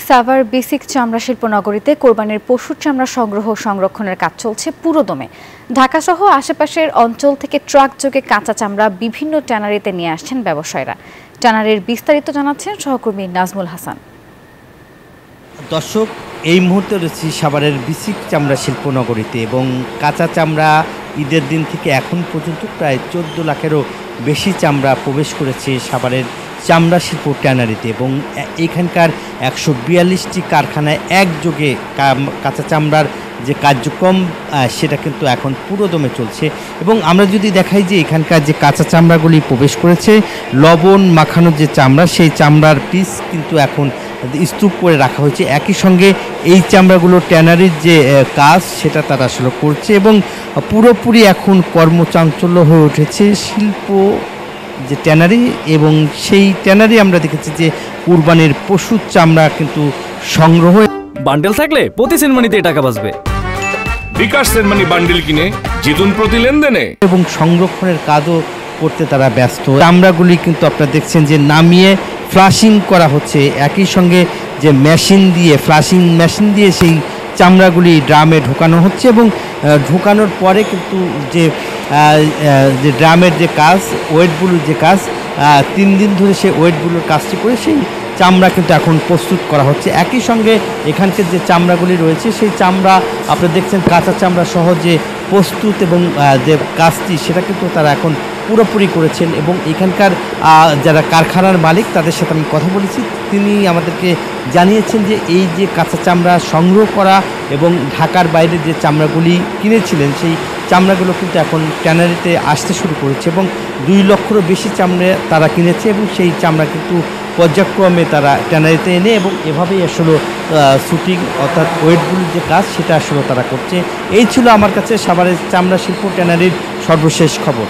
Savar basic চামড়া শিল্প নগরীতে কোরবানির পশুর চামড়া সংগ্রহ ও সংরক্ষণের কাজ চলছে পুরোদমে। ঢাকাসহ আশেপাশের অঞ্চল থেকে ট্রাক যোগে কাঁচা চামড়া বিভিন্ন ট্যানারিতে নিয়ে আসছেন ব্যবসায়ীরা। ট্যানারির বিস্তারিত জানাচ্ছেন সহকর্মী নাজমুল হাসান। দর্শক, এই মুহূর্তে রয়েছি সাভারের বেসিক চামড়া শিল্প নগরীতে এবং কাঁচা চামড়া ঈদের দিন থেকে এখন পর্যন্ত প্রায় 14 লাখেরও বেশি চামড়া প্রবেশ করেছে সাভারের চামড়া শিল্প ট্যানারিতে এবং এখানকার 142টি কারখানায় একযোগে কাঁচা চামড়ার যে কার্যক্রম সেটা কিন্তু এখন পুরোদমে চলছে। এবং আমরা যদি দেখাই যে এখানকার যে কাঁচা চামড়াগুলি প্রবেশ করেছে, লবণ মাখানো যে চামড়া, সেই চামড়ার পিস কিন্তু এখন স্তূপ করে রাখা হয়েছে। একই সঙ্গে এই চামড়াগুলো ট্যানারির যে কাজ সেটা তারা আসলে করছে এবং পুরোপুরি এখন কর্মচাঞ্চল্য হয়ে উঠেছে শিল্প যে ট্যানারি। এবং সেই ট্যানারি আমরা দেখেছি যে কুরবানির পশুর চামড়া কিন্তু সংগ্রহ। বান্ডেল থাকলে প্রতি সেনমানিতে টাকা বাঁচবে। বিকাশ সেনমানি বান্ডেল কিনে জিতুন প্রতি লেনদেনে। এবং সংরক্ষণের কাজও করতে তারা ব্যস্ত। চামড়াগুলি কিন্তু আপনারা দেখছেন যে নামিয়ে ফ্লাশিং করা হচ্ছে, একই সঙ্গে যে মেশিন দিয়ে ফ্লাশিং মেশিন দিয়ে সেই চামড়াগুলি ড্রামে ঢোকানো হচ্ছে এবং ঢোকানোর পরে কিন্তু যে ড্রামের যে কাজ, ওয়েটগুলোর যে কাজ, 3 দিন ধরে সেই ওয়েটগুলোর কাজটি করে সেই চামড়া কিন্তু এখন প্রস্তুত করা হচ্ছে। একই সঙ্গে এখানকার যে চামড়াগুলি রয়েছে সেই চামড়া আপনারা দেখছেন কাঁচা চামড়া সহ যে প্রস্তুত এবং যে কাজটি সেটা কিন্তু তারা এখন পুরোপুরি করেছেন। এবং এখানকার যারা কারখানার মালিক তাদের সাথে আমি কথা বলেছি, তিনি আমাদেরকে জানিয়েছেন যে এই যে কাঁচা চামড়া সংগ্রহ করা এবং ঢাকার বাইরে যে চামড়াগুলি কিনেছিলেন সেই চামড়াগুলো কিন্তু এখন ট্যানারিতে আসতে শুরু করেছে এবং 2 লক্ষেরও বেশি চামড়া তারা কিনেছে এবং সেই চামড়া কিন্তু পর্যায়ক্রমে তারা ট্যানারিতে এনে এবং এভাবেই আসলে শুটিং অর্থাৎ ওয়েটগুলির যে কাজ সেটা আসলে তারা করছে। এই ছিল আমার কাছে সাভারের চামড়া শিল্প ট্যানারির সর্বশেষ খবর।